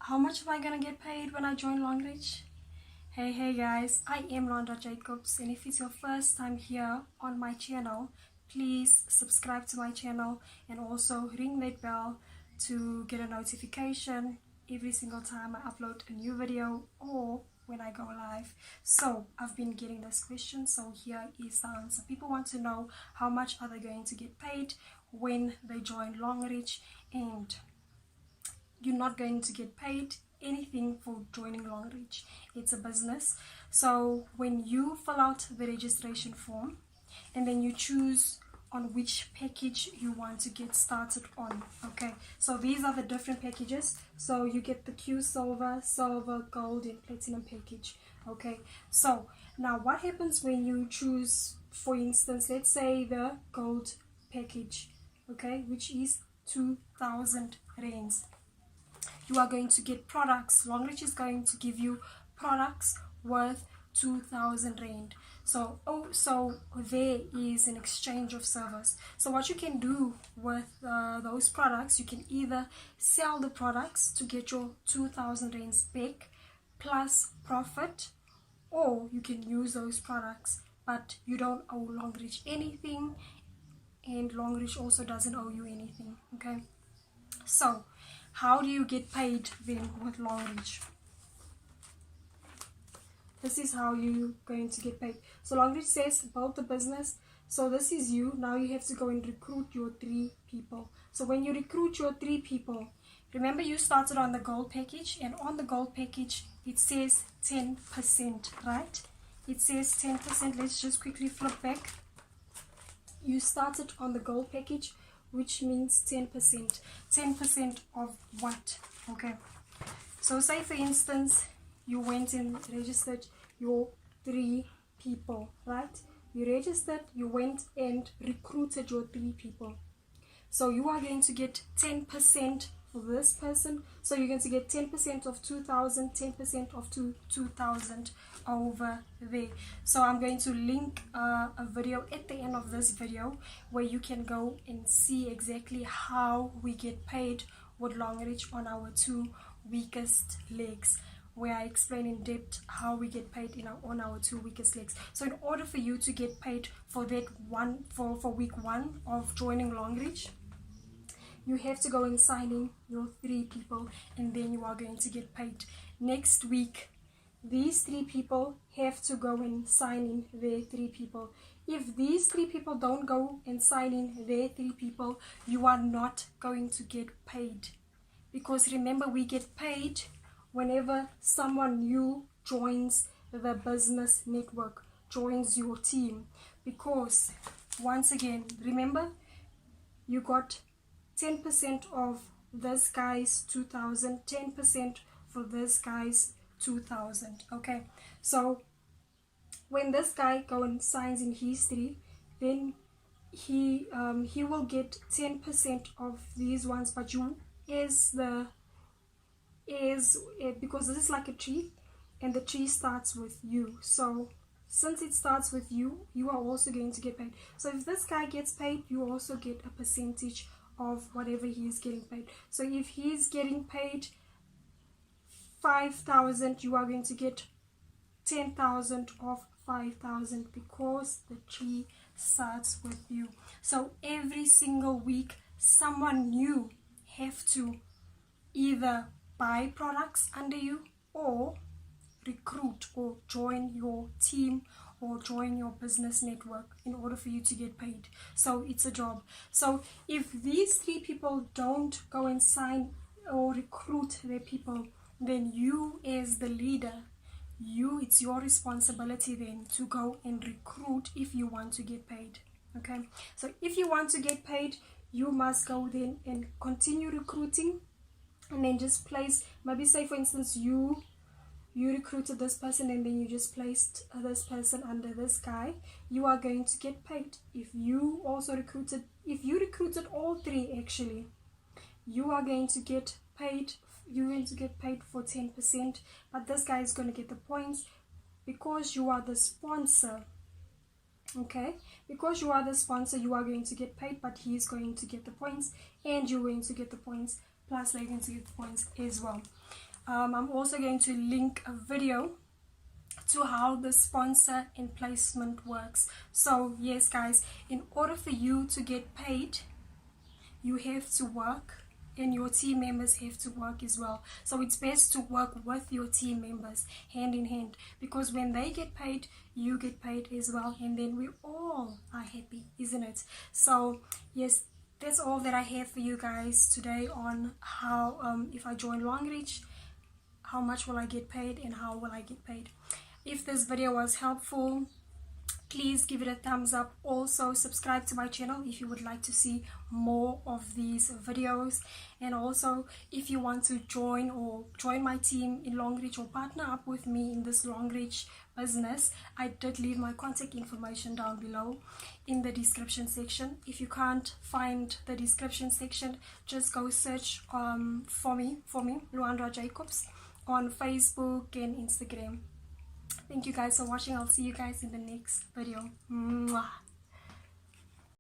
How much am I gonna get paid when I join Longreach? Hey guys, I am Londa Jacobs, and if it's your first time here on my channel, please subscribe to my channel and also ring that bell to get a notification every single time I upload a new video or when I go live. So I've been getting this question, so here is the answer. People want to know how much are they going to get paid when they join Longreach, and you're not going to get paid anything for joining Longreach. It's a business. So when you fill out the registration form and then you choose on which package you want to get started on, okay, so these are the different packages. So you get the Q Silver, Gold and Platinum package. Okay, so now what happens when you choose, for instance, let's say the Gold package, okay, which is 2,000 rands. You are going to get products. Longreach is going to give you products worth 2,000 rand. So there is an exchange of service. So what you can do with those products, you can either sell the products to get your 2,000 rands back plus profit, or you can use those products but you don't owe Longreach anything, and Longreach also doesn't owe you anything. Okay, so how do you get paid then with Longreach? This is how you're going to get paid. So Longreach says build the business. So this is you. Now you have to go and recruit your 3 people. So when you recruit your 3 people, remember you started on the Gold package, and on the Gold package it says 10%, right? It says 10%. Let's just quickly flip back. You started on the Gold package, which means 10%. 10% of what? Okay, so say for instance you went and registered your 3 people, right? You registered, you went and recruited your 3 people. So you are going to get 10% for this person. So you're going to get 10% of 2,000, 10% of 2,000 over there. So I'm going to link a video at the end of this video where you can go and see exactly how we get paid with Longreach on our 2 weakest legs, where I explain in depth how we get paid on our 2 weakest legs. So in order for you to get paid for that for week 1 of joining Longreach, you have to go and sign in your 3 people, and then you are going to get paid. Next week, these 3 people have to go and sign in their 3 people. If these 3 people don't go and sign in their 3 people, you are not going to get paid. Because remember, we get paid whenever someone new joins the business network, joins your team. Because once again, remember, you got 10% of this guy's 2,000, 10% for this guy's 2,000. Okay, so when this guy goes and signs in his 3, then he will get 10% of these ones, but you because this is like a tree, and the tree starts with you. So since it starts with you, you are also going to get paid. So if this guy gets paid, you also get a percentage of whatever he is getting paid. So if he's getting paid 5,000, you are going to get 10,000 of 5,000 because the tree starts with you. So every single week, someone new have to either buy products under you or recruit or join your team or join your business network in order for you to get paid. So it's a job. So if these 3 people don't go and sign or recruit their people, then you as the leader, it's your responsibility then to go and recruit if you want to get paid. Okay, so if you want to get paid, you must go then and continue recruiting, and then just place, maybe say for instance you recruited this person and then you just placed this person under this guy, you are going to get paid. If you recruited all 3, actually, you are going to get paid. You're going to get paid for 10%, but this guy is going to get the points because you are the sponsor. Okay, because you are the sponsor, you are going to get paid, but he is going to get the points, and you're going to get the points, plus they're going to get the points as well. I'm also going to link a video to how the sponsor and placement works. So yes guys, in order for you to get paid, you have to work and your team members have to work as well. So it's best to work with your team members hand in hand, because when they get paid, you get paid as well, and then we all are happy, isn't it? So yes, that's all that I have for you guys today on how if I join Longreach, how much will I get paid and how will I get paid. If this video was helpful, please give it a thumbs up. Also subscribe to my channel if you would like to see more of these videos, and also if you want to join my team in Longreach or partner up with me in this Longreach business, I did leave my contact information down below in the description section. If you can't find the description section, just go search for me Luandra Jacobs on Facebook and Instagram. Thank you guys for watching. I'll see you guys in the next video. Mwah.